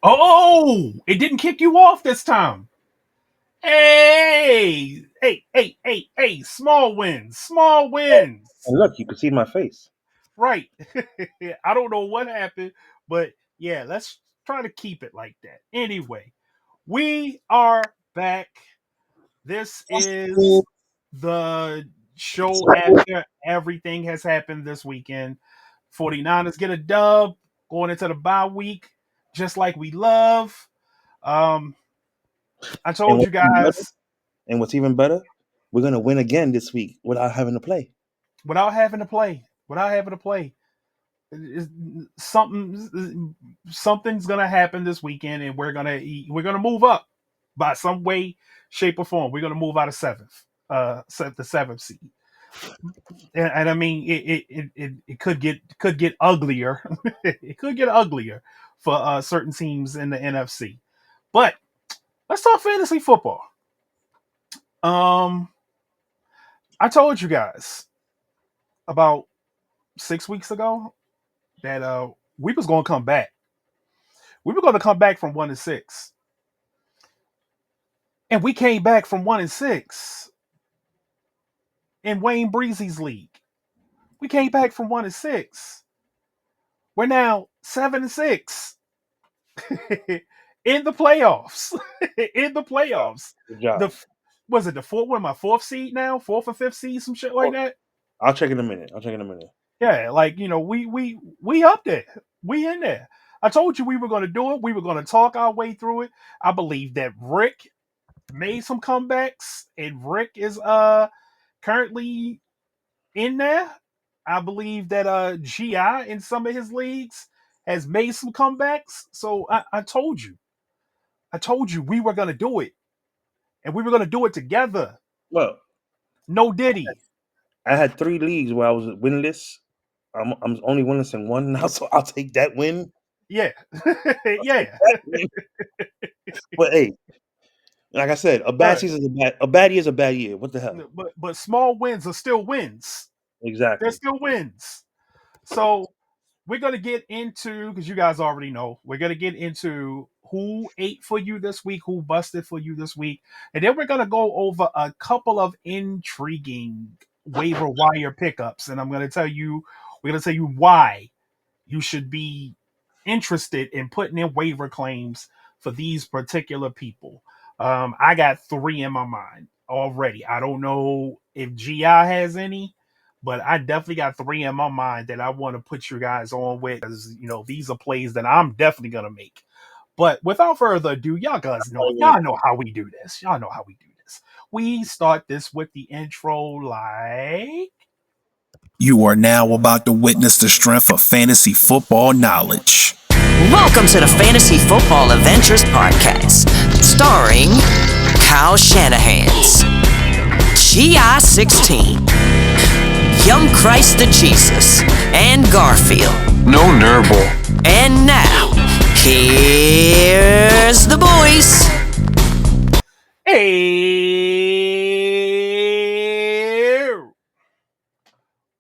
Oh, it didn't kick you off this time. Hey, small wins, small Oh, wins. and look, you can see my face. Right. I don't know what happened, but yeah, let's try to keep it like that. Anyway, we are back. This is the show after everything has happened this weekend. 49ers get a dub going into the bye week, just like we love. Um, I And told you what's even better, guys and what's even better, we're gonna win again this week without having to play. without having to play, it's- something's gonna happen this weekend, and we're gonna move up by some way, shape, or form. We're gonna move out of the seventh seed. And I mean, it could get uglier. It could get uglier for certain teams in the NFC. But let's talk fantasy football. Um, I told you guys about 6 weeks ago that we was going to come back. We were going to come back from 1-6, and we came back from 1-6 in Wayne Breezy's league. We came back from 1-6. We're now 7-6 in the playoffs. In the playoffs. Good job. The Was it the fourth? What am I? Fourth seed now? Fourth or fifth seed? Some shit like Oh, that. I'll check in a minute. I'll check in a minute. Yeah, like we up there. We in there. I told you we were going to do it. We were going to talk our way through it. I believe that Rick made some comebacks, and Rick is currently in there. I believe that GI in some of his leagues has made some comebacks. So I told you we were gonna do it, and we were gonna do it together. Well, No Diddy. I had 3 leagues where I was winless. I'm only winless in one now, so I'll take that win. Yeah, yeah. But hey, like I said, a bad Uh, season is a bad year is a bad year. What the hell? but small wins are still wins. They're Exactly. still wins. So we're gonna get into, because you guys already know, we're gonna get into who ate for you this week, who busted for you this week, and then we're gonna go over a couple of intriguing waiver wire pickups, and we're gonna tell you why you should be interested in putting in waiver claims for these particular people. I got three in my mind already. I don't know if GI has any, but I definitely got three in my mind that I want to put you guys on with, because these are plays that I'm definitely gonna make. But without further ado, y'all know how we do this. Y'all know how we do this. We start this with the intro like You are now about to witness the strength of fantasy football knowledge. Welcome to the Fantasy Football Adventures Podcast, starring Kyle Shanahan's GI-16, Young Christ the Jesus, and Garfield. No Nurble. And now, here's the boys. hey,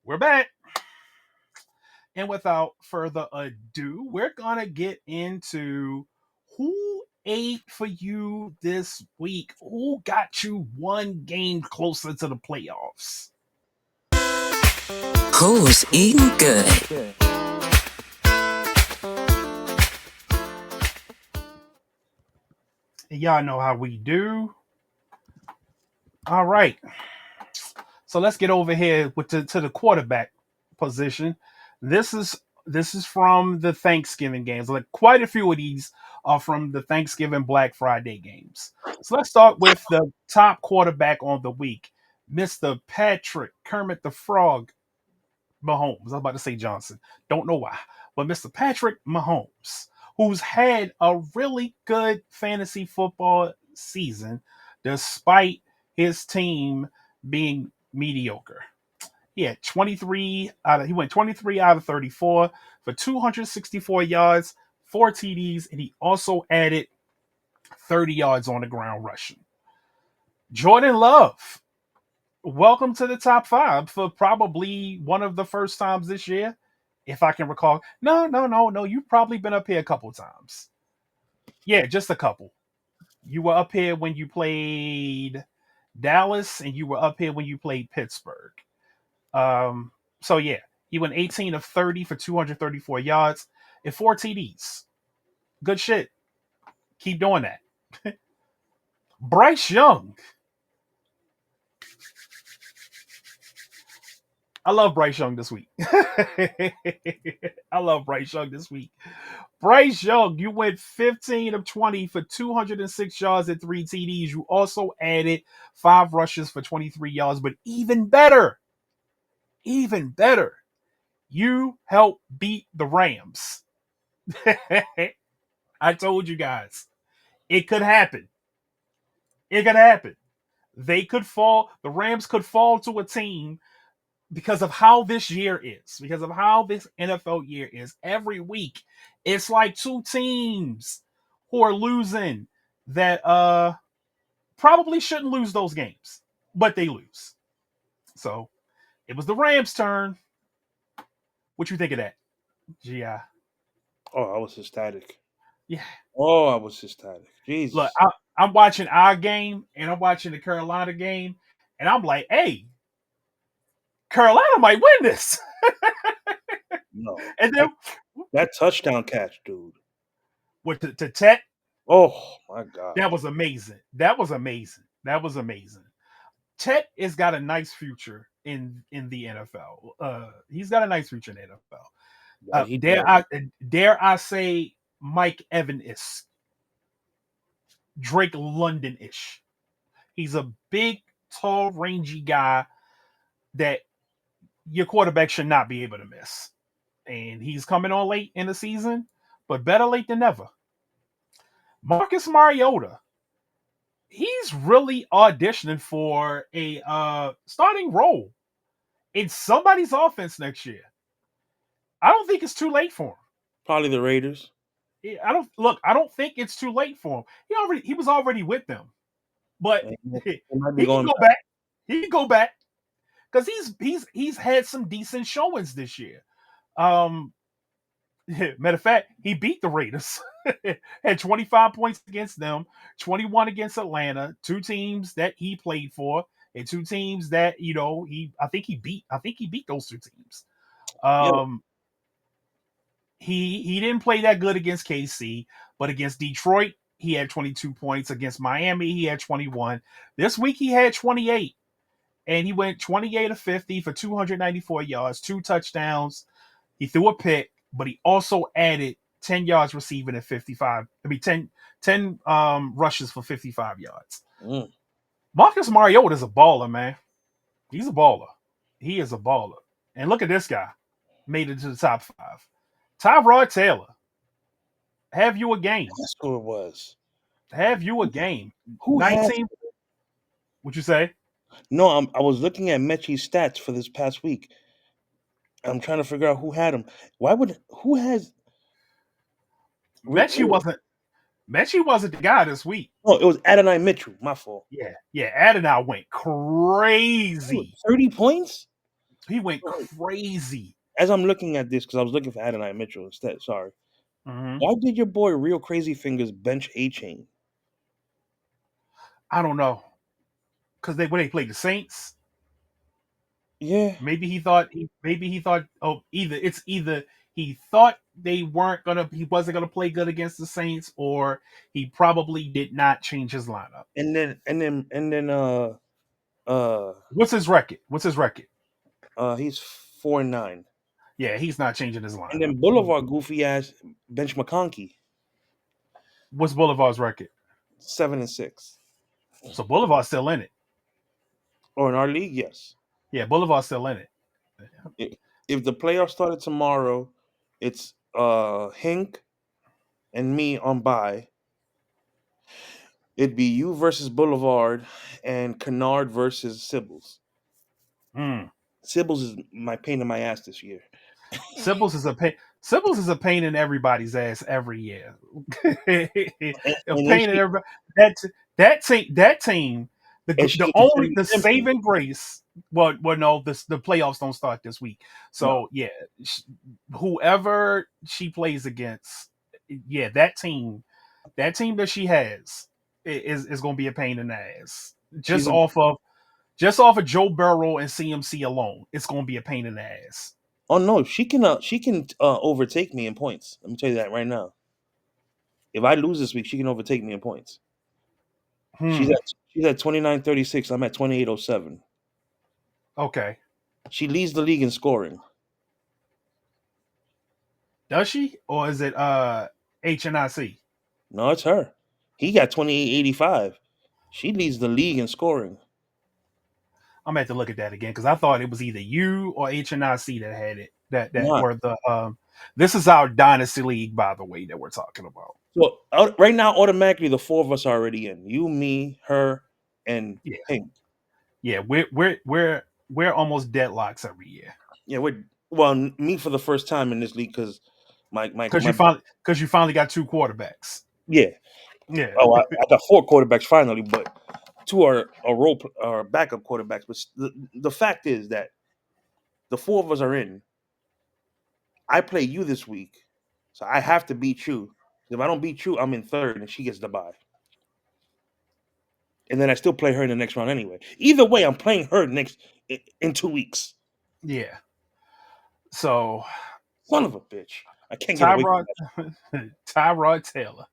we're back. And without further ado, we're gonna get into who ate for you this week. Who got you one game closer to the playoffs? Who's eating good? And y'all know how we do. All right. So let's get over here to the quarterback position. This is this is from the Thanksgiving games. Like, quite a few of these are from the Thanksgiving Black Friday games. So let's start with the top quarterback on the week, Mr. Patrick Kermit the Frog Mahomes. I was about to say Johnson. Don't know why. But Mr. Patrick Mahomes, who's had a really good fantasy football season despite his team being mediocre. He went 23 out of 34 for 264 yards, 4 TDs, and he also added 30 yards on the ground rushing. Jordan Love, welcome to the top five for probably one of the first times this year, if I can recall. No. You've probably been up here a couple times. Yeah, just a couple. You were up here when you played Dallas, and you were up here when you played Pittsburgh. Um, so yeah, he went 18 of 30 for 234 yards and 4 TDs. Good shit. Keep doing that. Bryce Young. I love Bryce Young this week. I love Bryce Young this week. Bryce Young, you went 15 of 20 for 206 yards and 3 TDs. You also added 5 rushes for 23 yards, but even better, you helped beat the Rams. I told you guys, it could happen. It could happen. They could fall, the Rams could fall to a team because of how this year is, because of how this NFL year is. Every week, it's like two teams who are losing that probably shouldn't lose those games, but they lose. So it was the Rams' turn. What you think of that? Yeah, Oh, I was ecstatic. yeah. Oh, I was ecstatic. Look, Jesus. I'm watching our game and I'm watching the Carolina game, and I'm like, hey, Carolina might win this. No. And That, then that touchdown catch, dude. with to Tet, Oh my God. that was amazing. That was amazing. That was amazing. Tet has got a nice future in the NFL. He's got a nice future in the NFL. Yeah, he Dare does. I say Mike Evans is Drake London ish. He's a big, tall, rangy guy that your quarterback should not be able to miss. And he's coming on late in the season, but better late than never. Marcus Mariota, he's really auditioning for a starting role in somebody's offense next year. I don't think it's too late for him. Probably the Raiders. I don't look. I don't think it's too late for him. He was already with them, but And he he might be can going go back. back. He can go back because he's had some decent showings this year. Um, matter of fact, he beat the Raiders. Had 25 points against them, 21 against Atlanta, two teams that he played for, and two teams that I think he beat. I think he beat those two teams. Yeah. Um, he didn't play that good against KC, but against Detroit, he had 22 points. Against Miami, he had 21. This week he had 28. And he went 28 of 50 for 294 yards, 2 touchdowns. He threw a pick, but he also added 10 yards receiving at 55. I mean 10 rushes for 55 yards. Mm. Marcus Mariota is a baller, man. He's a baller. He is a baller. And look at this guy. Made it to the top 5. Tyrod Taylor. Have you a game? That's who it was. Have you a game? Who has 19. What'd you say? no? I was looking at Mechie's stats for this past week. I'm trying to figure out who had him. Who has? Mechie wasn't the guy this week. Oh, it was Adonai Mitchell. My fault. Yeah. Adonai went crazy. 30 points. He went crazy. As I'm looking at this, because I was looking for Adonai Mitchell instead. Sorry. Mhm. Why did your boy Real Crazy Fingers bench A Chain? I don't know, because when they played the Saints, Yeah. maybe he thought. Oh, either he thought he wasn't gonna play good against the Saints, or he probably did not change his lineup. And then uh What's his record? he's 4-9. Yeah, he's not changing his And lineup. then Boulevard goofy ass bench McConkey, What's Boulevard's record? 7-6. So Boulevard's still in it. Or in our league, yes. Yeah, Boulevard's still in it. If the playoffs started tomorrow, it's Hink and me on bye. It'd be you versus Boulevard and Kennard versus Sibbles. Mm. Sibbles is my pain in my ass this year. Sybil's is a pain. Sybil's is a pain in everybody's ass every year. A And pain in everybody. That team. she The ain't only considered the champion. saving grace. Well, no. The playoffs don't start this week. So No. yeah, whoever she plays against, yeah, that team. That team that she has is going to be a pain in the ass. She's Just in. off of Joe Burrow and CMC alone, it's going to be a pain in the ass. Oh no, she can overtake me in points. Let me tell you that right now. If I lose this week, she can overtake me in points. She's Hmm. at she's at 29.36. I'm at 28.07. Okay. She leads the league in scoring. Does she, or is it HNIC? No, it's her. He got 28.85. She leads the league in scoring. I'm gonna have to look at that again because I thought it was either you or HNIC that had it. That Nah. were the This is our dynasty league, by the way, that we're talking about. So right now, automatically, the four of us are already in. You, me, her, and Yeah, Pink. yeah. We're almost deadlocks every year Yeah, me for the first time in this league because because my you finally got two quarterbacks. yeah. Yeah, Oh, I got four quarterbacks finally, but two are backup quarterbacks. But the fact is that the four of us are in. I play you this week, so I have to beat you. If I don't beat you, I'm in third, and she gets the bye. And then I still play her in the next round anyway. Either way, I'm playing her in 2 weeks. yeah. So Son of a bitch! I can't get away from Tyrod that. Tyrod Taylor,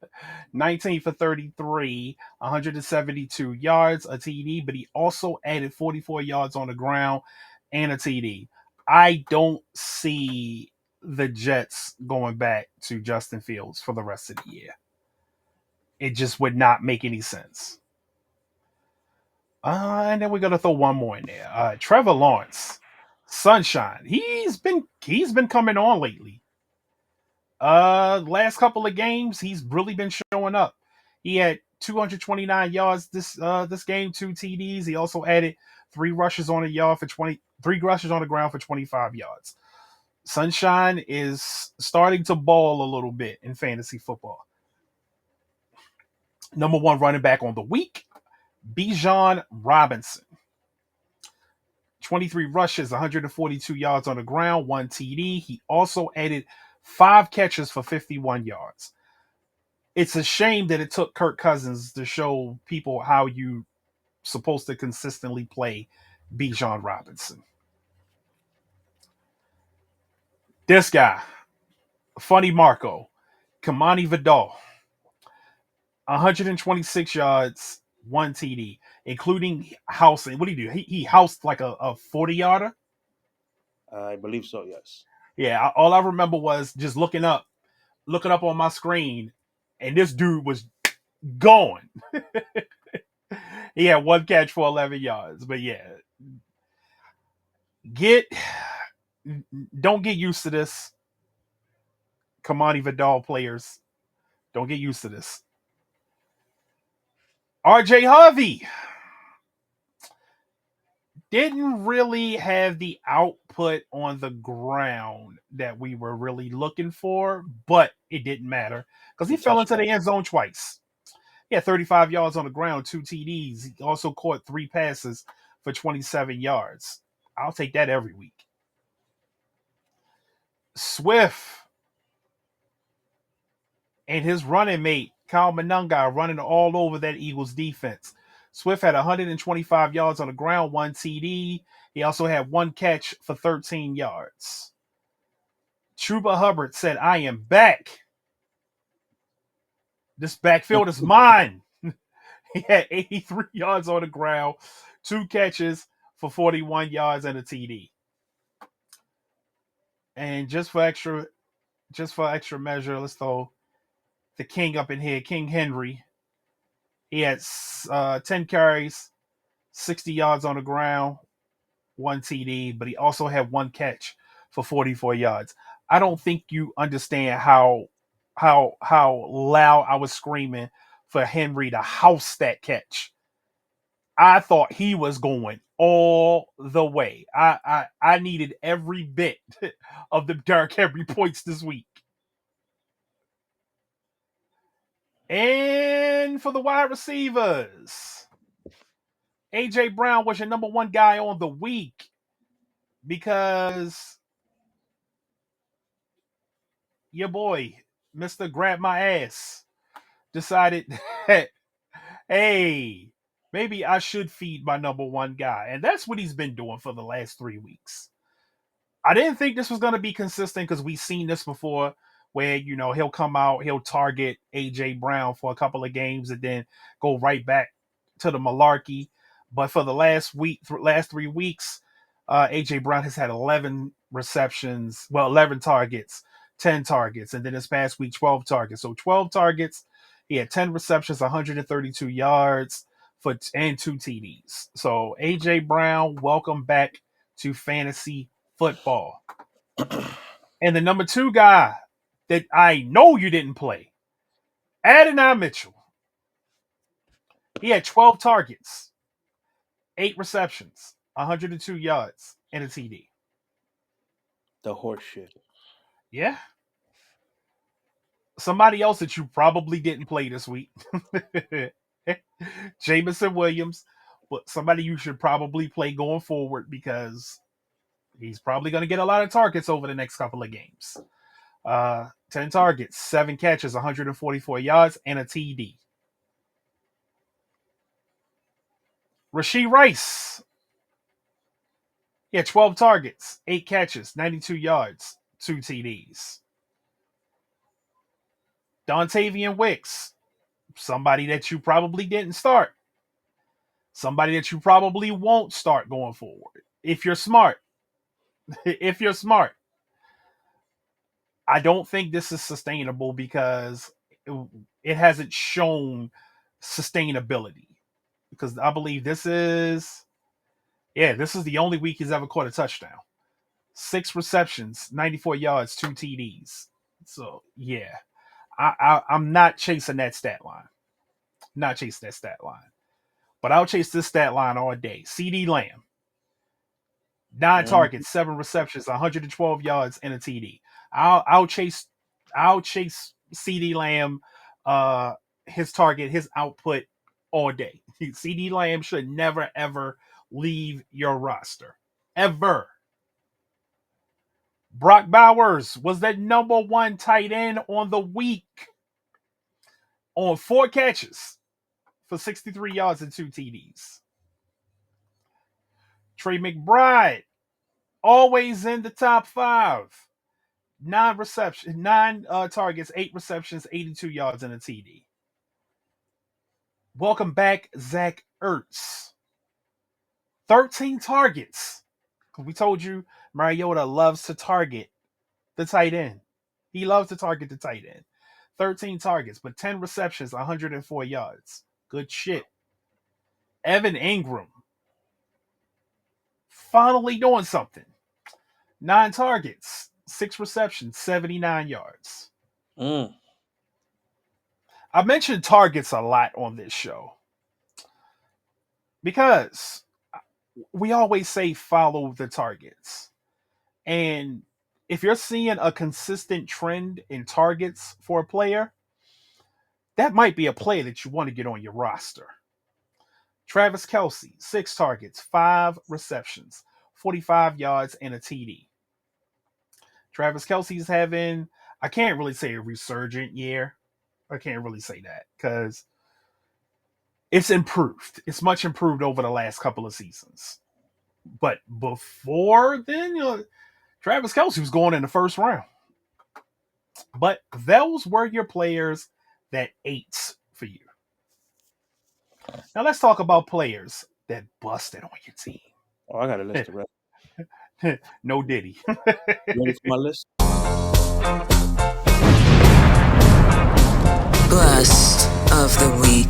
19 for 33, 172 yards, a TD, but he also added 44 yards on the ground and a TD. I don't see the Jets going back to Justin Fields for the rest of the year. It just would not make any sense. And then we're gonna throw one more in there. Trevor Lawrence, Sunshine. He's been coming on lately. Last couple of games, he's really been showing up. He had 229 yards this game, two TDs. He also added three rushes on the ground for 25 yards. Sunshine is starting to ball a little bit in fantasy football. Number one running back on the week, Bijan Robinson. 23 rushes, 142 yards on the ground, one TD. He also added five catches for 51 yards. It's a shame that it took Kirk Cousins to show people how you supposed to consistently play Bijan Robinson. This guy, Funny Marco, Kamani Vidal, 126 yards, one TD, including housing. What did he do? He housed like a 40 yarder. I believe so. Yes. Yeah, all I remember was just looking up on my screen, and this dude was gone. He had one catch for 11 yards. But yeah, get don't get used to this. Kamani Vidal players, don't get used to this. RJ Harvey didn't really have the output on the ground that we were really looking for, but it didn't matter because he He fell touched into that. the end zone twice. He had 35 yards on the ground, two TDs. He also caught three passes for 27 yards. I'll take that every week. Swift and his running mate, Kyle Manunga, running all over that Eagles defense. Swift had 125 yards on the ground, one TD. He also had one catch for 13 yards. Chuba Hubbard said, I am back. This backfield is mine. He had 83 yards on the ground, two catches for 41 yards and a TD. And just for extra measure, let's throw the king up in here, King Henry. He had 10 carries, 60 yards on the ground, one TD, but he also had one catch for 44 yards. I don't think you understand how loud I was screaming for Henry to house that catch. I thought he was going all the way. I needed every bit of the Derrick Henry points this week. And for the wide receivers, AJ Brown was your number one guy on the week because your boy, Mr. Grab My Ass, decided that, hey, maybe I should feed my number one guy. And that's what he's been doing for the last 3 weeks. I didn't think this was going to be consistent because we've seen this before where, he'll come out, he'll target A.J. Brown for a couple of games and then go right back to the malarkey. But for the last 3 weeks, A.J. Brown has had 11 receptions, 11 targets, 10 targets, and then this past week, 12 targets. So 12 targets, he had 10 receptions, 132 yards and 2 TDs. So A.J. Brown, welcome back to fantasy football. And the number 2 guy that I know you didn't play, Adonai Mitchell. He had 12 targets, 8 receptions, 102 yards, and a TD. The horse shit. Yeah. Somebody else that you probably didn't play this week, Jamison Williams, but somebody you should probably play going forward because he's probably going to get a lot of targets over the next couple of games. 10 targets, 7 catches, 144 yards, and a TD. Rashee Rice. He had 12 targets, 8 catches, 92 yards, 2 TDs. Dontavian Wicks. Somebody that you probably didn't start. Somebody that you probably won't start going forward. If you're smart. If you're smart. I don't think this is sustainable because it hasn't shown sustainability. Because I believe this is the only week he's ever caught a touchdown. 6 receptions, 94 yards, 2 TDs. So, yeah. I'm not chasing that stat line. Not chasing that stat line. But I'll chase this stat line all day. CD Lamb. 9 targets, 7 receptions, 112 yards, and a TD. I'll chase CD Lamb, his target, his output all day. CD Lamb should never ever leave your roster. Ever. Brock Bowers was the number 1 tight end on the week on 4 catches for 63 yards and 2 TDs. Trey McBride, always in the top 5. 9 targets, 8 receptions, 82 yards, and a TD. Welcome back, Zach Ertz. 13 targets. We told you Mariota loves to target the tight end. He loves to target the tight end. 13 targets, but 10 receptions, 104 yards. Good shit. Evan Ingram. Finally doing something. 9 targets, 6 receptions, 79 yards. I mentioned targets a lot on this show because we always say follow the targets. And if you're seeing a consistent trend in targets for a player, that might be a player that you want to get on your roster. Travis Kelce, 6 targets, 5 receptions, 45 yards, and a TD. Travis Kelce's having, I can't really say a resurgent year. I can't really say that because it's improved. It's much improved over the last couple of seasons. But before then, Travis Kelce was going in the first round. But those were your players that ate for you. Now let's talk about players that busted on your team. Oh, I got a list of rest. No Diddy. Ready for my list? Bust of the week.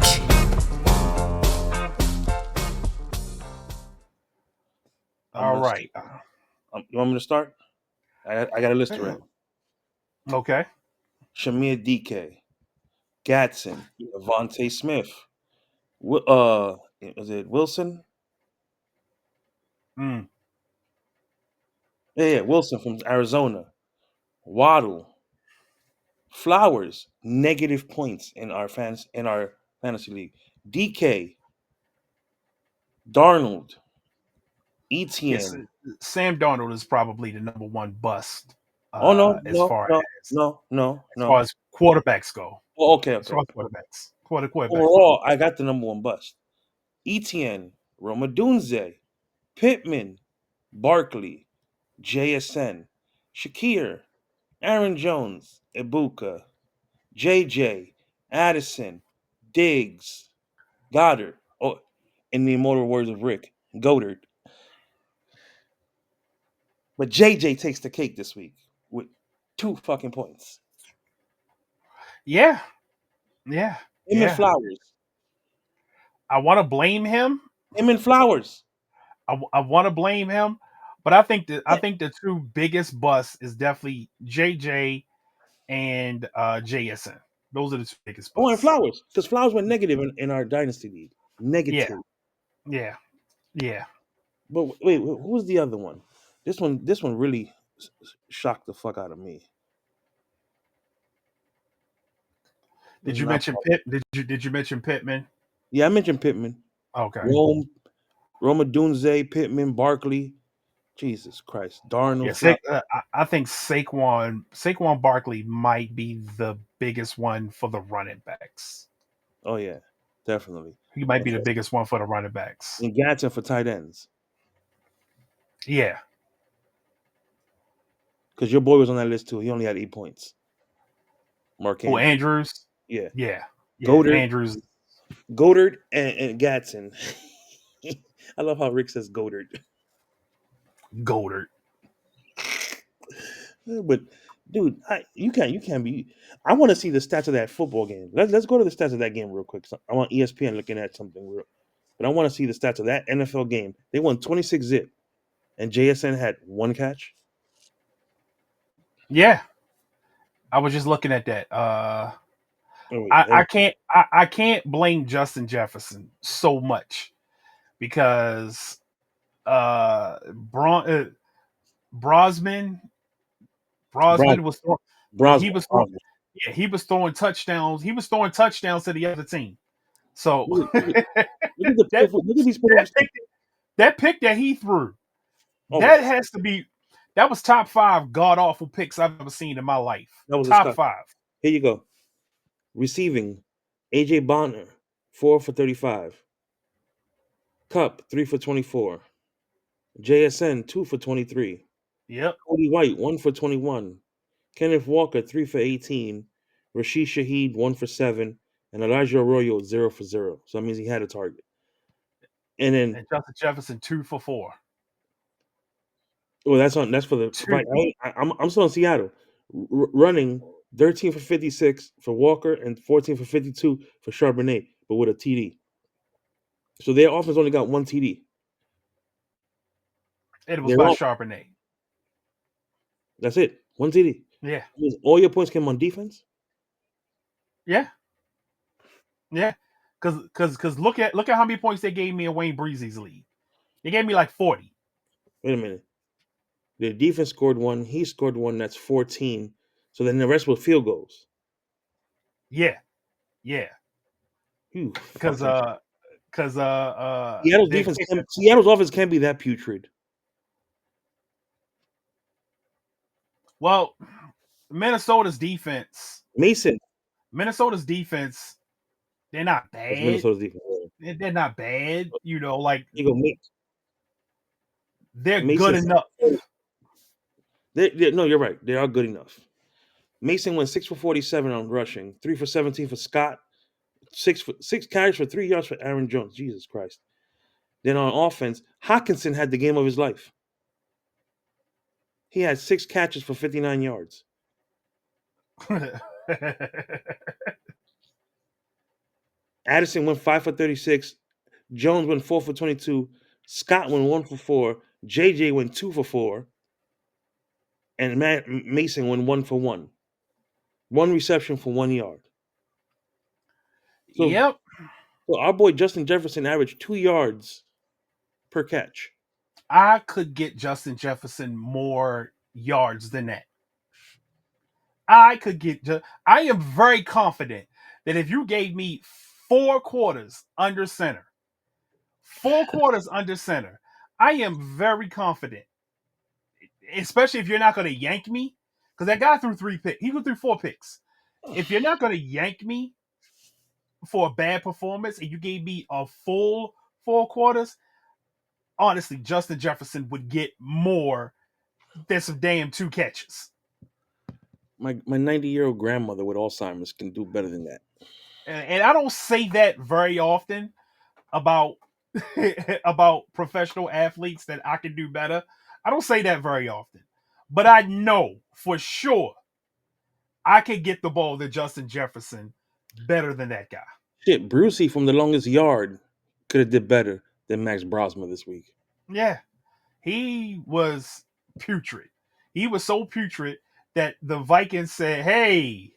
All right. You want me to start? I got a list of rest. Okay. Shamir DK, Gatson, Avonte Smith. Is it Wilson? Yeah, Wilson from Arizona. Waddle. Flowers, negative points in our fantasy league. DK, Darnold, ETN. Yes, Sam Darnold is probably the number 1 bust. No, as far as no. quarterbacks go. Oh, okay, As okay. far as quarterbacks. Quarterbacks go. Overall, I got the number one bust. Etienne, Romadunze, Pittman, Barkley, JSN, Shakir, Aaron Jones, Ibuka, JJ, Addison, Diggs, Goddard. Oh, in the immortal words of Rick, Goddard. But JJ takes the cake this week with 2 fucking points. Yeah, yeah, Him and yeah. Flowers. I want to blame him. Him and Flowers. I want to blame him, but I think the two biggest busts is definitely JJ and JSN. Those are the two biggest Oh, and busts. Flowers. Because Flowers went negative in our dynasty league. Yeah, Negative. yeah, yeah. But who was the other one? This one really shocked the fuck out of me. Did It's you not mention Flowers. Pitt? Did you mention Pittman? Yeah, I mentioned Pittman. Okay. Roma Dunze, Pittman, Barkley. Jesus Christ. Darnold, Yeah, Flower. I think Saquon Barkley might be the biggest one for the running backs. Oh, yeah. Definitely. He might And, be the biggest one for the running backs. and Gatson for tight ends. Yeah. Because your boy was on that list too. He only had 8 points. Mark Oh, Andrews. Andrews. Yeah. Yeah. Yeah. Goddard. Andrews. Goddard and Gatson. I love how Rick says Goddard. Goldert. But dude, you can't be. I want to see the stats of that football game. Let's go to the stats of that game real quick. I want ESPN looking at something real, but I want to see the stats of that NFL game. They won 26-zip, and JSN had 1 catch. Yeah. I was just looking at that. Oh, wait, I can't blame Justin Jefferson so much because Brosman Bros, was throwing, Bros, he was throwing, Bros. yeah, he was throwing touchdowns. He was throwing touchdowns to the other team. So Look, look, that look at these that pivotal. pick, that pick that he threw, Oh, that was top 5 god awful picks I've ever seen in my life. that was a Top Scott. 5. Here you go. Receiving, AJ Bonner, 4 for 35. Cup, 3 for 24. JSN, 2 for 23. Yep. Cody White, 1 for 21. Kenneth Walker, 3 for 18. Rashid Shaheed, 1 for 7. And Elijah Arroyo, 0 for 0. So that means he had a target. And then, And Justin Jefferson 2 for 4. well, that's for the Two. right. I'm still in Seattle, running 13 for 56 for Walker and 14 for 52 for Charbonnet, but with a TD. So their offense only got 1 TD. It was They're by all, Charbonnet. that's it, 1 TD. Yeah. All your points came on defense. Yeah. Yeah. Cause look at how many points they gave me in Wayne Breezy's league. They gave me like 40. Wait a minute. The defense scored 1. He scored 1. That's 14. So then the rest were field goals. Yeah. Yeah. You Because fucking they Seattle's offense can't be that putrid. well, Minnesota's defense, Mason. they're not That's bad. Minnesota's defense. They're not bad. You know, like You go they're Mason. good enough. No, you're right. They are good enough. Mason went 6 for 47 on rushing, 3 for 17 for Scott, 6 carries for 3 yards for Aaron Jones. Jesus Christ. Then on offense, Hawkinson had the game of his life. He had 6 catches for 59 yards. Addison went 5 for 36. Jones went 4 for 22. Scott went 1 for 4. JJ went 2 for 4. And Mason went 1 for 1. 1 reception for 1 yard. So, yep. So our boy Justin Jefferson averaged 2 yards per catch. I could get Justin Jefferson more yards than that. I am very confident that if you gave me 4 quarters under center, I am very confident, especially if you're not going to yank me, because that guy threw 3 picks. He threw 4 picks. if you're not going to yank me for a bad performance and you gave me a full 4 quarters, honestly, Justin Jefferson would get more than some damn 2 catches. My 90-year-old grandmother with Alzheimer's can do better than that. And I don't say that very often about about professional athletes that I can do better. I don't say that very often. But I know for sure I can get the ball to Justin Jefferson better than that guy. Shit, Brucey from the longest yard could have did better than Max Brosma this week. Yeah. He was putrid. He was so putrid that the Vikings said, "Hey,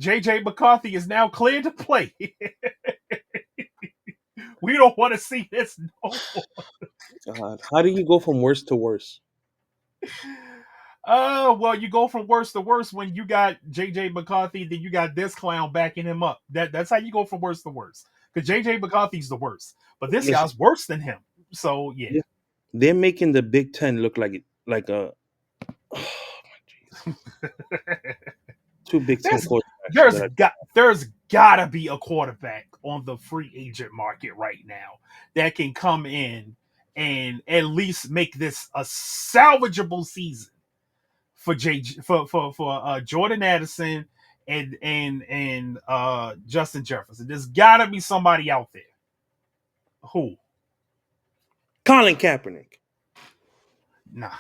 JJ McCarthy is now cleared to play. We don't want to see this no more." God, how do you go from worse to worse? Well, you go from worse to worse when you got JJ McCarthy, then you got this clown backing him up. That's how you go from worse to worse. Because JJ McCarthy's the worst, but this Listen, guy's worse than him. So yeah, they're making the Big Ten look like a two Big Ten there's quarterbacks. there's gotta be a quarterback on the free agent market right now that can come in and at least make this a salvageable season for Jordan Addison and Justin Jefferson. There's gotta be somebody out there. Who? Colin Kaepernick. Nah.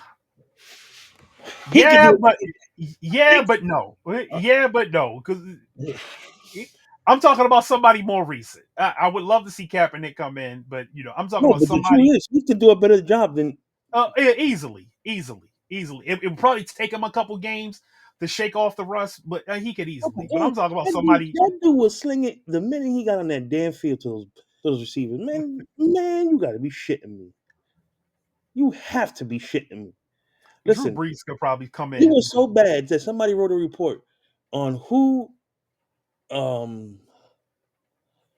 He could Yeah, do but it. no. Yeah, but no. Because I'm talking about somebody more recent. I would love to see Kaepernick come in, but I'm talking No, about but the truth somebody is, he could do a better job than. easily. It would probably take him a couple games to shake off the rust, but he could easily. But I'm talking about somebody. That dude was slinging the minute he got on that damn field to those receivers. Man, you got to be shitting me. You have to be shitting me. Drew Listen, Brees could probably come he in. was so bad that somebody wrote a report on um,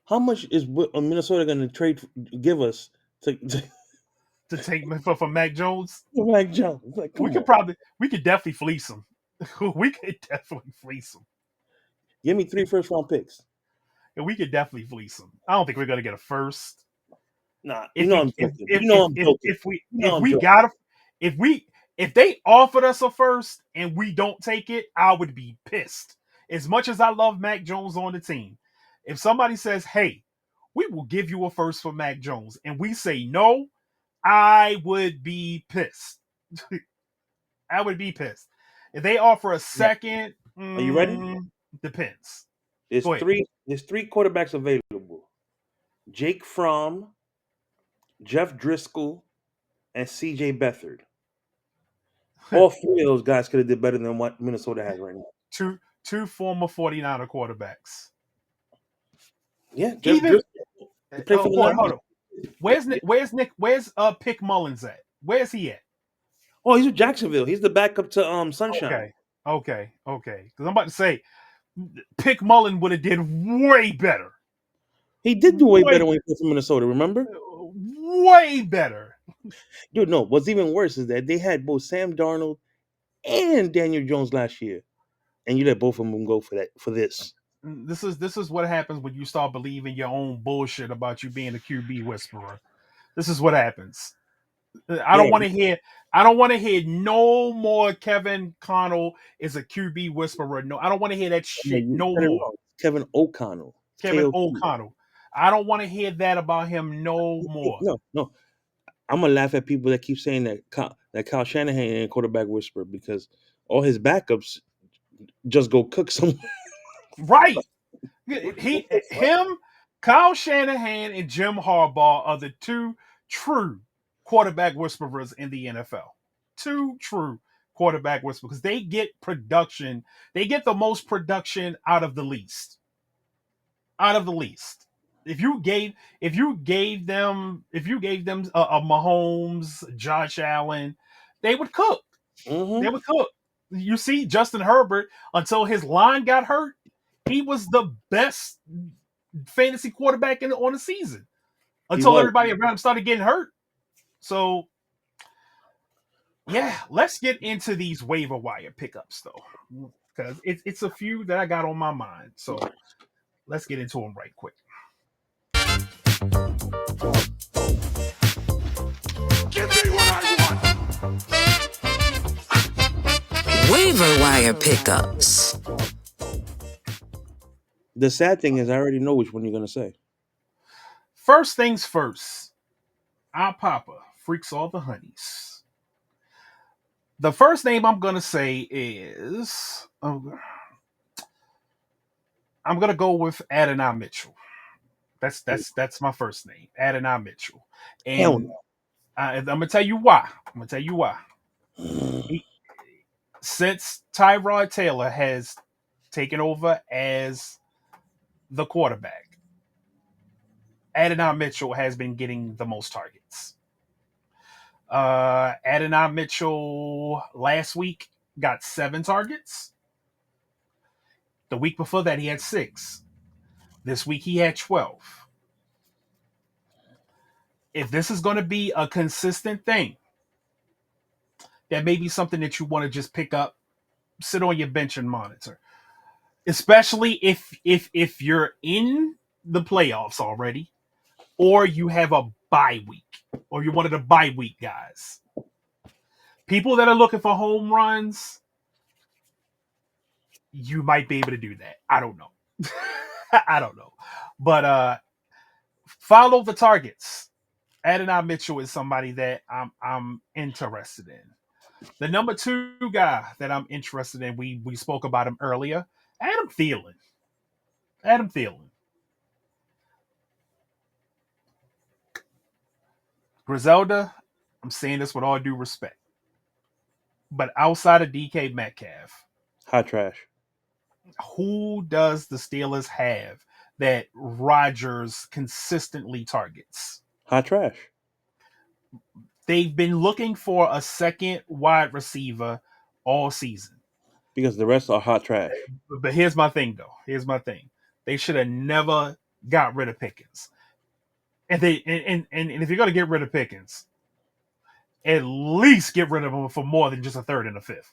how much is Minnesota going to give us To take for Mac Jones. Mac Jones. Like, come on, We could definitely fleece him. We could definitely fleece him. give me 3 first-round picks. And we could definitely fleece him. I don't think we're gonna get a first. Nah, you If know we I'm if joking. if You know if I'm if, joking. if we You know if I'm we joking. got a if they offered us a first and we don't take it, I would be pissed. As much as I love Mac Jones on the team, if somebody says, "Hey, we will give you a first for Mac Jones," and we say no, I would be pissed. I would be pissed. If they offer a Right. second, Are you ready? depends. There's Go ahead. three. There's 3 quarterbacks available: Jake Fromm, Jeff Driscoll, and C.J. Beathard. All 3 of those guys could have did better than what Minnesota has right now. Two former 49er quarterbacks. Yeah, Jeff Even Driscoll. He played for the hold Niners. on. Where's Pick Mullins at? Where's he at? Oh, he's with Jacksonville. He's the backup to Sunshine. Okay. Because I'm about to say Pick Mullen would have did way better. He did do way better when he played for Minnesota. Remember, way better. dude? No, what's even worse is that they had both Sam Darnold and Daniel Jones last year, and you let both of them go for this. This is what happens when you start believing your own bullshit about you being a QB whisperer. This is what happens. I Yeah, don't want to hear. I don't want to hear no more. Kevin Connell is a QB whisperer. No, I don't want to hear that no, shit you no said it more. wrong. Kevin O'Connell. Kevin KOC. O'Connell. I don't want to hear that about him no more. No. I'm gonna laugh at people that keep saying that Kyle Shanahan ain't a quarterback whisperer because all his backups just go cook somewhere. Right. Him, Kyle Shanahan, and Jim Harbaugh are the two true quarterback whisperers in the NFL. Two true quarterback whisperers because they get production. They get the most production out of the least. Out of the least. If you gave them a Mahomes, Josh Allen, they would cook. Mm-hmm. They would cook. You see, Justin Herbert, until his line got hurt, he was the best fantasy quarterback on the season He until was. everybody around him started getting hurt. So, yeah, let's get into these waiver wire pickups, though, because it's a few that I got on my mind. So let's get into them right quick. Waiver wire pickups. The sad thing is, I already know which one you're gonna say. First things first, our Papa freaks all the honeys. The first name I'm gonna say is I'm gonna go with Adonai Mitchell. That's my first name, Adonai Mitchell, Hell and I'm gonna tell you why. I'm gonna tell you why. no. He, since Tyrod Taylor has taken over as the quarterback, Adonai Mitchell has been getting the most targets. Adonai Mitchell last week got 7 targets. The week before that, he had 6. This week, he had 12. If this is going to be a consistent thing, that may be something that you want to just pick up, sit on your bench and monitor. Especially if you're in the playoffs already, or you have a bye week, or you're one of the bye week guys. People that are looking for home runs, you might be able to do that. I don't know. I don't know. But follow the targets. Adonai Mitchell is somebody that I'm interested in. The number 2 guy that I'm interested in, we spoke about him earlier, Adam Thielen. Adam Thielen. Griselda, I'm saying this with all due respect. But outside of DK Metcalf, Hot trash. who does the Steelers have that Rodgers consistently targets? Hot trash. They've been looking for a second wide receiver all season. Because the rest are hot trash. But here's my thing, though. Here's my thing. They should have never got rid of Pickens. And if you're gonna get rid of Pickens, at least get rid of him for more than just a third and a fifth.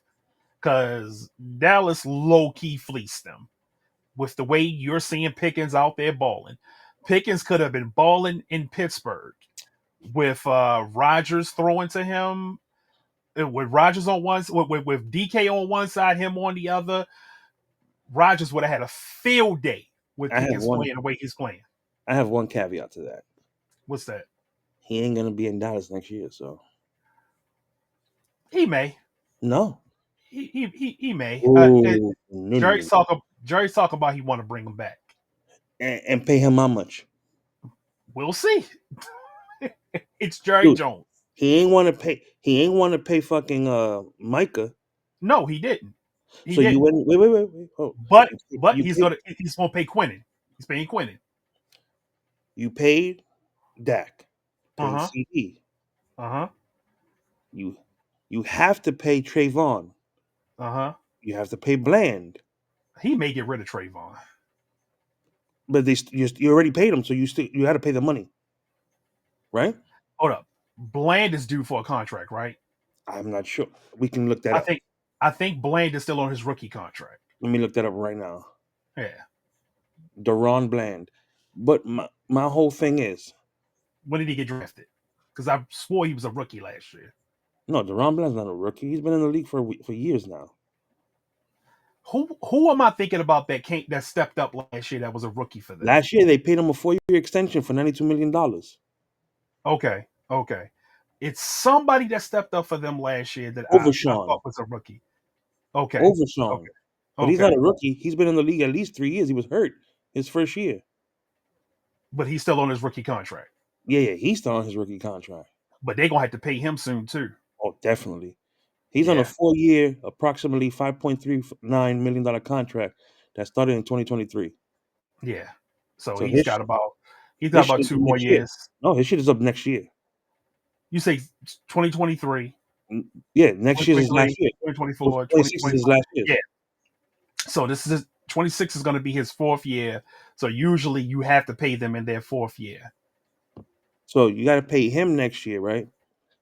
Because Dallas low key fleeced them with the way you're seeing Pickens out there balling. Pickens could have been balling in Pittsburgh with Rodgers throwing to him, with Rodgers on one, with DK on one side, him on the other. Rodgers would have had a field day with I have Pickens one. playing the way he's playing. I have one caveat to that. What's that? He ain't gonna be in Dallas next year, so He may. no. He may. Oh, no, no, no. Jerry's talk about he want to bring him back. And pay him how much? We'll see. It's Jerry Dude, Jones. he ain't want to pay. He ain't want to pay fucking Micah. No, he didn't. He So you didn't. went. Wait. Oh, But you he's paid, gonna pay Quinnen. He's paying Quinnen. you paid Dak, Uh paid huh. CD. Uh huh. You you have to pay Trayvon. Uh huh. You have to pay Bland. He may get rid of Trayvon. But you already paid him, so you had to pay the money, right? Hold up. Bland is due for a contract, right? I'm not sure. We can look that I up. think I think Bland is still on his rookie contract. Let me look that up right now. Yeah. Deron Bland. But my whole thing is When did he get drafted? Because I swore he was a rookie last year. no, Deron Bland's not a rookie. He's been in the league for years now. Who am I thinking about that stepped up last year that was a rookie for them? Last year they paid him a 4-year extension for $92 million. Okay. It's somebody that stepped up for them last year that I Overshawn. thought was a rookie. Okay. Overshawn. Okay. But he's not Okay. a rookie. He's been in the league at least 3 years. He was hurt his first year. But he's still on his rookie contract. Yeah, he's still on his rookie contract. But they're gonna have to pay him soon too. Oh, definitely. He's on a Yeah. 4-year, approximately $5.39 million contract that started in 2023. Yeah. So So he's his got his shit about is up 2 more next year. years. No, his shit is up next year. You say 2023, Yeah, next year's his last 2023, year. 2024, 26 is his 2025. last year. Yeah. So this is 26 is going to be his 4th year. So usually you have to pay them in their 4th year. So you got to pay him next year, right?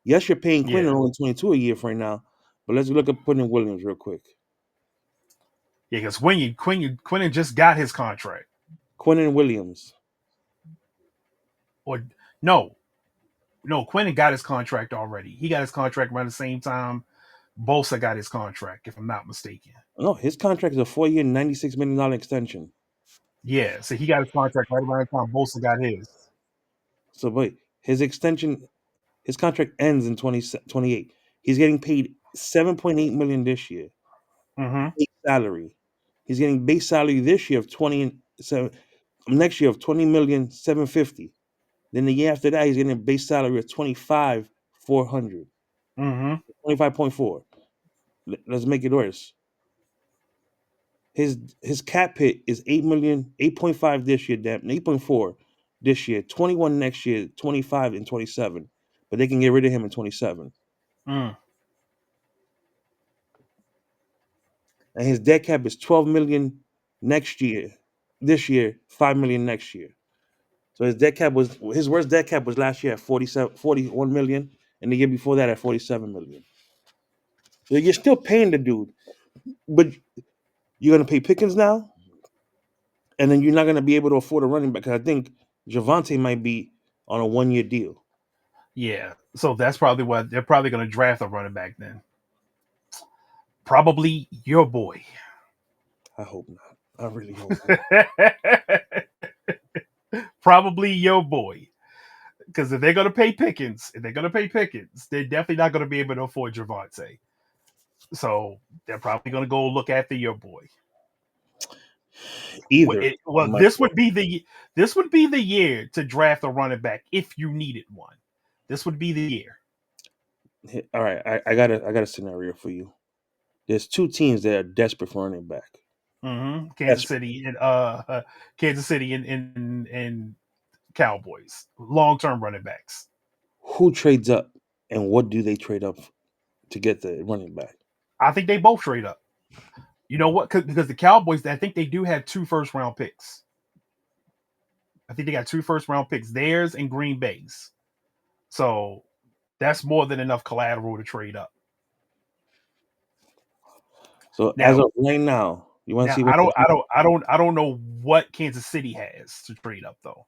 Yes, you're paying Quinn Yeah. only 22 a year for right now, but let's look at putting Williams real quick. Yeah, because Quinn just got his contract. Quinnen Williams. Or no, no, Quinn got his contract already. He got his contract around the same time Bosa got his contract, if I'm not mistaken. No, his contract is a 4-year, $96 million extension. Yeah, so he got his contract right around the time Bosa got his. So wait, his contract ends in 2028. He's getting paid 7.8 million this year. Mm-hmm. Base salary. He's getting base salary this year of 27, next year of 20,750,000. Then the year after that, he's getting a base salary of 25,400. Mm-hmm. 25.4. Let's make it worse. His cap hit is 8 million, 8.5 this year, damn 8.4 this year, 21 next year, 25 and 27. But they can get rid of him in 27. Mm. And his dead cap is 12 million next year. This year, 5 million next year. So his worst dead cap was last year at 41 million, and the year before that at 47 million. So you're still paying the dude, but you're gonna pay Pickens now, and then you're not gonna be able to afford a running back. Because I think Javante might be on a 1-year deal. Yeah, so that's probably what they're probably going to draft a running back then. Probably your boy. I hope not. I really hope not. Probably your boy. Because if they're going to pay Pickens, they're definitely not going to be able to afford Javante. So they're probably going to go look after your boy. Either Well, of my boys. this would be the year to draft a running back if you needed one. This would be the year. All right, I got a scenario for you. There's two teams that are desperate for running back. Mm-hmm. Desperate. Kansas City and Cowboys, long term running backs. Who trades up, and what do they trade up to get the running back? I think they both trade up. You know what? Because the Cowboys, I think they do have 2 first-round picks. I think they got 2 first-round picks, theirs and Green Bay's. So that's more than enough collateral to trade up. So as Now, of right now, you want to now see what? I don't know what Kansas City has to trade up though.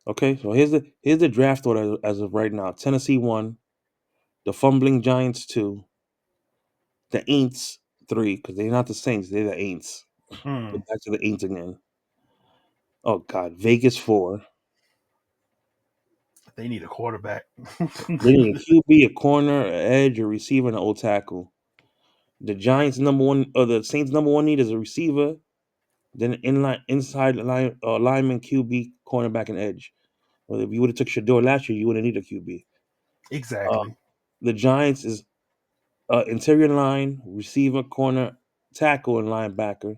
Okay, so here's the draft order as of right now. Tennessee 1, the Fumbling Giants 2, the Aints 3, because they're not the Saints, they're the Aints. Go Hmm. back to the Aints again. Oh God, Vegas 4. They need a quarterback. They need a QB, a corner, an edge, a receiver, and an old tackle. The Giants number one, or the Saints number one need is a receiver, then an inside lineman, QB, cornerback, and edge. Well, if you would have took Shador last year, you wouldn't need a QB. Uh, Exactly. the Giants is interior line, receiver, corner, tackle, and linebacker.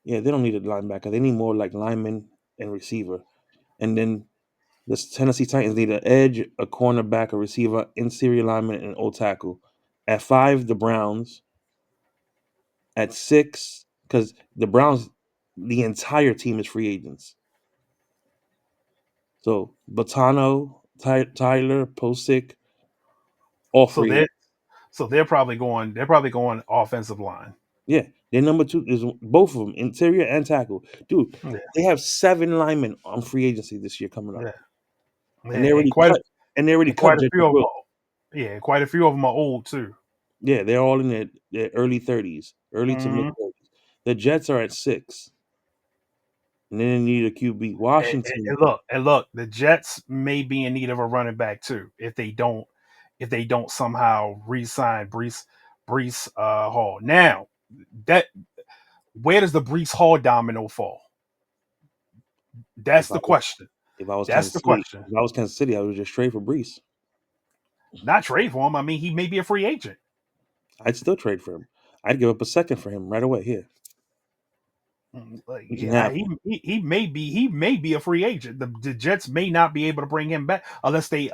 Yeah, they don't need a linebacker. They need more like lineman and receiver. And then the Tennessee Titans need an edge, a cornerback, a receiver, interior lineman, and an old tackle. At 5, the Browns. At 6, because the Browns, the entire team is free agents. So Botano, Tyler, Posick, all So free they're agents. they're probably going offensive line. Yeah, their number 2 is both of them, interior and tackle. Dude, Yeah, they have 7 linemen on free agency this year coming up, yeah, and yeah. they already cut. And they already And cut quite a Jedrick few of them. Wills. Quite a few of them are old too. Yeah, they're all in their early 30s, early to mid Mm-hmm. 30s. The Jets are at 6, and then they need a QB. Washington, And look, the Jets may be in need of a running back too if they don't somehow re-sign Brees Hall. Now, that where does the Brees Hall domino fall? That's if I the was question. if I was That's Kansas the City, question. if I was Kansas City, I would just trade for Brees. Not trade for him. I mean, he may be a free agent. I'd still trade for him. I'd give up a second for him right away. Here, Like, you can yeah, have him. he may be a free agent. The Jets may not be able to bring him back unless they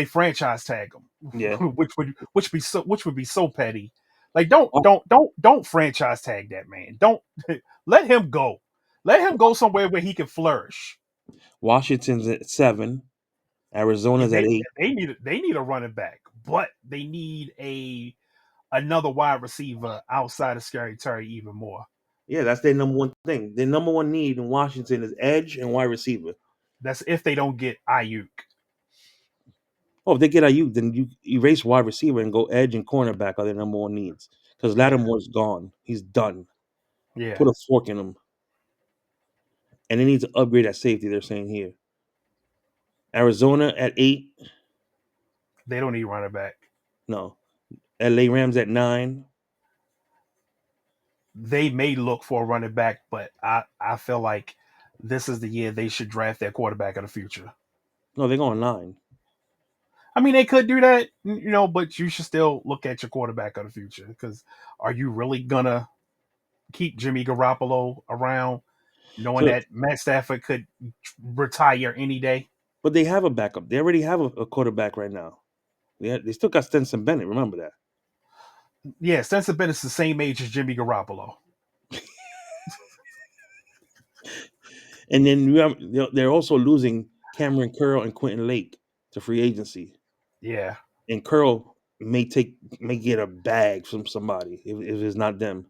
franchise tag Yeah. him, which would be so petty. Like Oh, don't franchise tag that man. Don't let him go. Let him go somewhere where he can flourish. Washington's at 7. Yeah, Arizona's at 8. they need a running back, but they need a another wide receiver outside of Scary Terry even more. Yeah, that's their number one thing. Their number one need in Washington is edge and wide receiver. That's if they don't get Ayuk. Oh, if they get Ayuk, then you erase wide receiver and go edge and cornerback are their number one needs. Because Yeah, Lattimore's gone. He's done. yeah. Put a fork in him. And they need to upgrade at safety, they're saying here. Arizona at 8. They don't need running back. No. LA Rams at 9. They may look for a running back, but I feel like this is the year they should draft their quarterback of the future. No, they're going 9. I mean, they could do that, but you should still look at your quarterback of the future because are you really gonna keep Jimmy Garoppolo around, knowing So, that Matt Stafford could retire any day? but they have a backup. They already have a quarterback right now. They still got Stenson Bennett. Remember that. Yeah, Stetson Bennett's the same age as Jimmy Garoppolo. And then they're also losing Cameron Curl and Quentin Lake to free agency. Yeah, And Curl may get a bag from somebody if it's not them.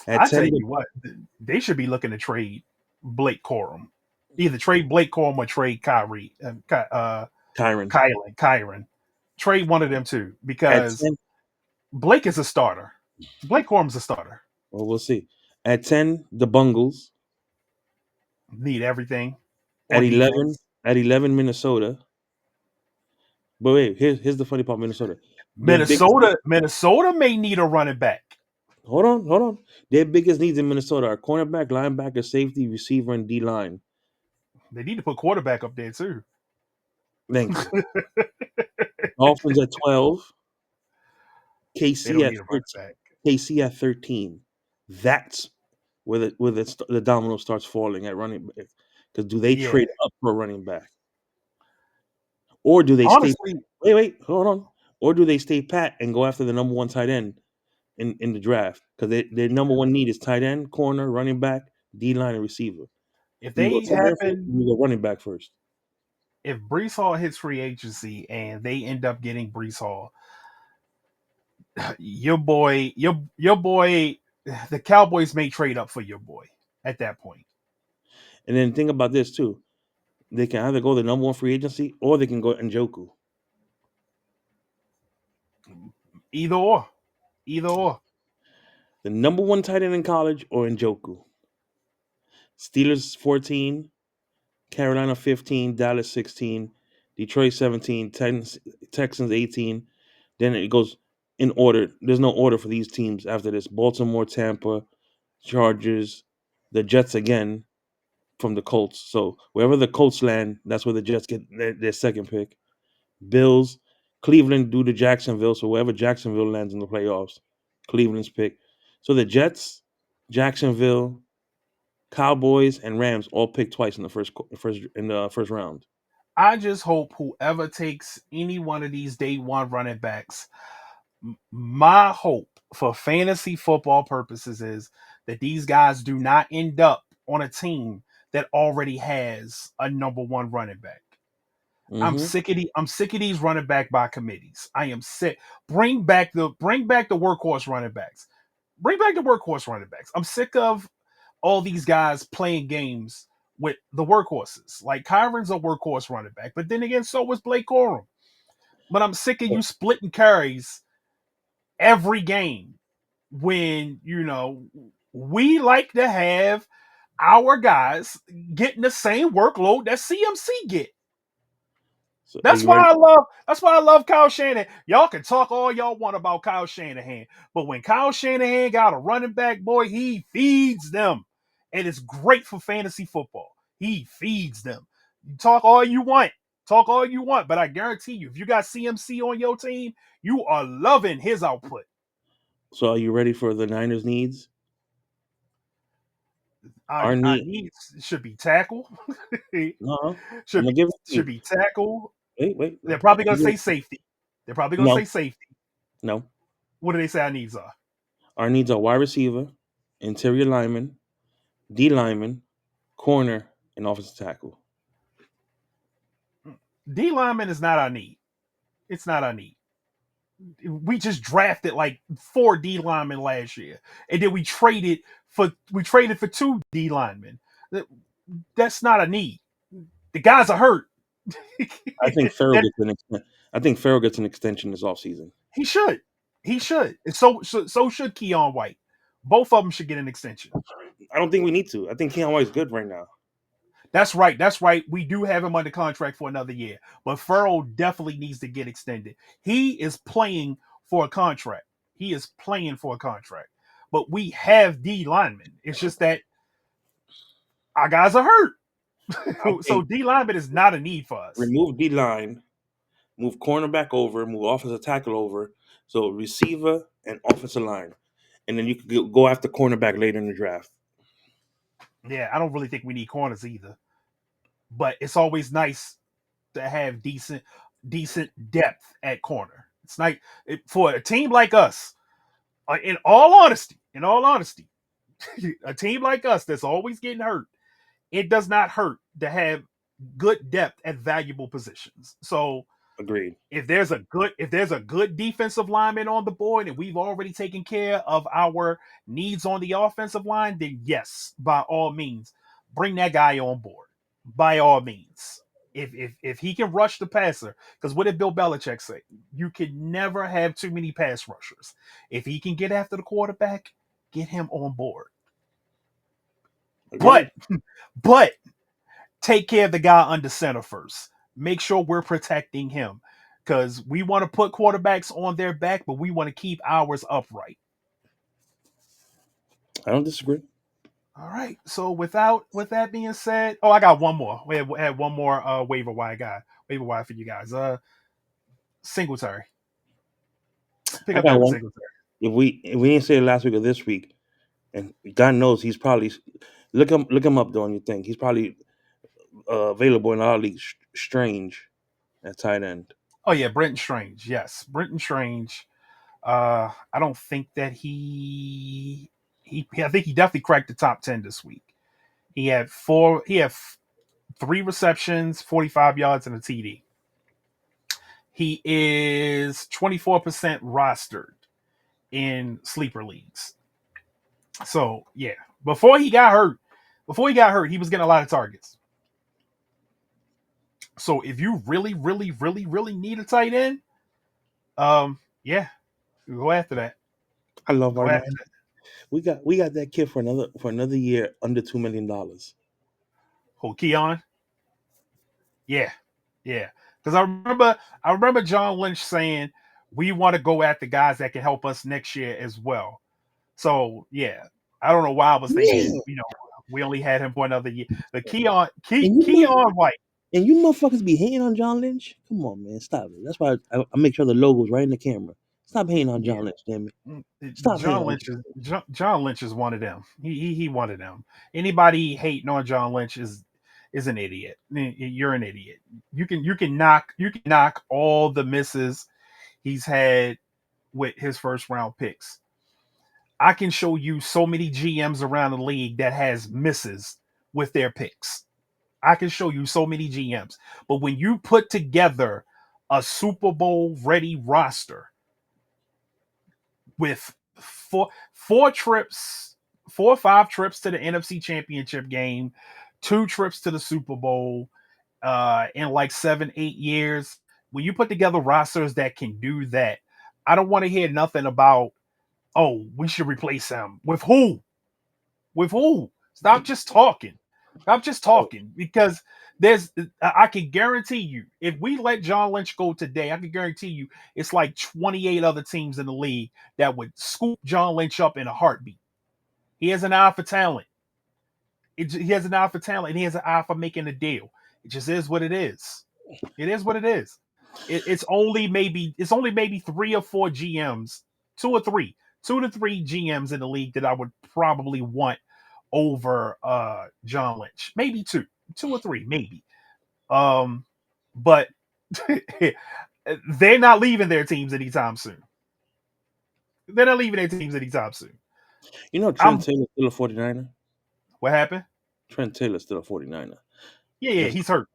At I tell 10, you what, they should be looking to trade Blake Corum. Either trade Blake Corum or trade Kyron. Kyron. Trade one of them two At because 10, Blake is a starter. Blake Corum's a starter. well, we'll see. At 10, the Bungles. Need everything At on 11, defense. Minnesota. But wait, here's the funny part, Minnesota. Their biggest Minnesota may need a running back. hold on. Their biggest needs in Minnesota are cornerback, linebacker, safety, receiver, and D line. They need to put quarterback up there too. Thank you. Dolphins at 12. They KC don't at need a running 13. back. KC at 13. That's where the domino starts falling at running back. Because do they Yeah, trade up for a running back, or do they stay? honestly, Wait, hold on. Or do they stay pat and go after the number one tight end in the draft? Because their number one need is tight end, corner, running back, D line, and receiver. if Do you go they tight end first? happen, Or you go running back first? if Brees Hall hits free agency and they end up getting Brees Hall, your boy, the Cowboys may trade up for your boy at that point. And then think about this too. They can either go the number one free agency or they can go Njoku. Either or, either or. The number one tight end in college or Njoku. Steelers 14, Carolina 15, Dallas 16, Detroit 17, Texans 18. Then it goes in order. There's no order for these teams after this. Baltimore, Tampa, Chargers, the Jets again from the Colts. So wherever the Colts land, that's where the Jets get their second pick. Bills, Cleveland due to Jacksonville. So wherever Jacksonville lands in the playoffs, Cleveland's pick. So the Jets, Jacksonville, Cowboys, and Rams all picked twice in the first round. I just hope whoever takes any one of these day one running backs, my hope for fantasy football purposes is that these guys do not end up on a team that already has a number one running back. Mm-hmm. I'm sick of these running back by committees. I am sick. Bring back the workhorse running backs. Bring back the workhorse running backs. I'm sick of all these guys playing games with the workhorses. Like Kyron's a workhorse running back, but then again, so was Blake Corum. But I'm sick of you splitting carries every game when we like to have our guys getting the same workload that CMC get. So are That's you why ready? I love Kyle Shanahan. Y'all can talk all y'all want about Kyle Shanahan, but when Kyle Shanahan got a running back, boy, he feeds them. And it's great for fantasy football. He feeds them. You talk all you want. Talk all you want, but I guarantee you, if you got CMC on your team, you are loving his output. So are you ready for the Niners' needs? Our Our need. needs should be tackle. No, I'm should gonna be give it to should you. be tackle. Wait. They're probably I'm gonna gonna- say safety. They're probably gonna No, say safety. no. What do they say our needs are? Our needs are wide receiver, interior lineman, D lineman, corner, and offensive tackle. D lineman is not our need. It's not our need. We just drafted like 4 D linemen last year, and then we traded for 2 D linemen. That's not a need. The guys are hurt. I think Farrell That gets an I think Farrell gets an extension this offseason. he should. He should. And so should Keon White. Both of them should get an extension. I don't think we need to. I think Keon White's good right now. That's right. That's right. We do have him under contract for another year, but Farrell definitely needs to get extended. He is playing for a contract. He is playing for a contract. But we have D linemen. It's just that our guys are hurt. I So think D lineman is not a need for us. remove D line, move cornerback over, move offensive tackle over, so receiver and offensive line, and then you could go after cornerback later in the draft. Yeah, I don't really think we need corners either. But it's always nice to have decent depth at corner. It's like for a team like us. In all honesty, a team like us that's always getting hurt, it does not hurt to have good depth at valuable positions. So Agreed. if there's a good defensive lineman on the board and we've already taken care of our needs on the offensive line, then yes, by all means, bring that guy on board. By all means. If he can rush the passer, because what did Bill Belichick say? You can never have too many pass rushers. If he can get after the quarterback, get him on board. Agreed. But take care of the guy under center first. Make sure we're protecting him because we want to put quarterbacks on their back, but we want to keep ours upright. I don't disagree. All right. So with that being said, I got one more. We had one more waiver wire for you guys. Singletary. Pick I up got Devin one. Singletary. If we didn't say it last week or this week, and God knows he's probably look him up doing your thing. He's probably available in our league. Strange at tight end. Oh yeah, Brenton Strange. Yes, Brenton Strange. I don't think that I think he definitely cracked the top 10 this week. He had 3 receptions, 45 yards, and a TD. He is 24% rostered in sleeper leagues. So yeah, before he got hurt, he was getting a lot of targets. So if you really, really, really, really need a tight end, yeah, go after that. I love our Go man. after that. We got that kid for another year under $2 million. Who, Keon? Yeah, yeah. Because I remember John Lynch saying we want to go after guys that can help us next year as well. So yeah, I don't know why I was Yeah, thinking, we only had him for another year. But and you Keon White, and you motherfuckers be hating on John Lynch. Come on, man, stop it. That's why I make sure the logo's right in the camera. Stop hating on yeah, John Lynch, damn it. Stop hating on John Lynch. John Lynch is one of them. He one of them. Anybody hating on John Lynch is an idiot. You're an idiot. You can knock all the misses he's had with his first round picks. I can show you so many GMs around the league that has misses with their picks. I can show you so many GMs. But when you put together a Super Bowl ready roster with four or five trips to the NFC Championship game, 2 trips to the Super Bowl, in like 7, 8 years, when you put together rosters that can do that, I don't want to hear nothing about, we should replace him. With who? With who? Stop just talking. Stop just talking because I can guarantee you, if we let John Lynch go today, I can guarantee you it's like 28 other teams in the league that would scoop John Lynch up in a heartbeat. He has an eye for talent. He has an eye for talent and he has an eye for making a deal. It just is what it is. It is what it is. It's only maybe 3 or 4 GMs, 2 to 3 GMs in the league that I would probably want over John Lynch. Maybe 2 or 3, maybe. But they're not leaving their teams anytime soon. They're not leaving their teams anytime soon. You know Trent I'm Taylor's still a 49er? What happened? Trent Taylor's still a 49er. Yeah, Just he's hurt.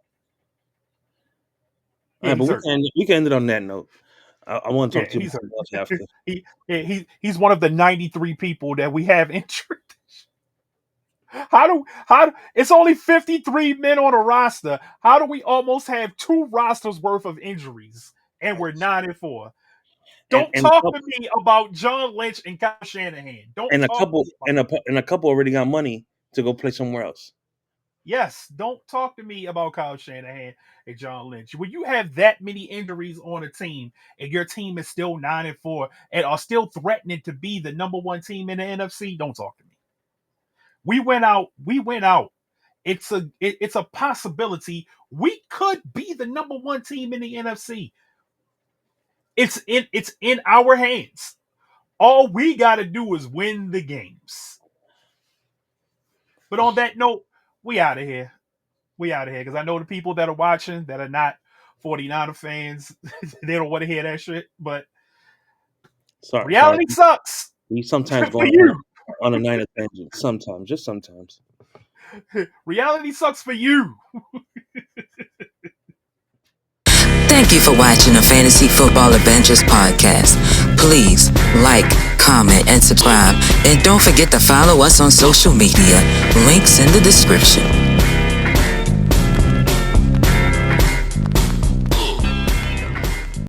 all Yeah, right, but he's we hurt. can we can end it on that note. I want to Yeah, talk to you he's about hurt. Delphi after. He's one of the 93 people that we have injured. How do it's only 53 men on a roster? How do we almost have two rosters worth of injuries and we're 9-4? and Don't and talk to me about John Lynch and Kyle Shanahan. Don't and a talk to couple me about that. and a couple already got money to go play somewhere else. Yes, don't talk to me about Kyle Shanahan and John Lynch. When you have that many injuries on a team and your team is still 9-4 and are still threatening to be the number one team in the NFC, don't talk to me. We went out. We went out. It's a possibility we could be the number one team in the NFC. It's in our hands. All we got to do is win the games. But on that note, we out of here. We out of here because I know the people that are watching that are not 49er fans, they don't want to hear that shit. But Sorry. reality sucks We sometimes for go you. on a Niner tangent. Sometimes, just sometimes. Reality sucks for you. Thank you for watching the Fantasy Football Adventures podcast. Please like, comment, and subscribe. And don't forget to follow us on social media. Links in the description.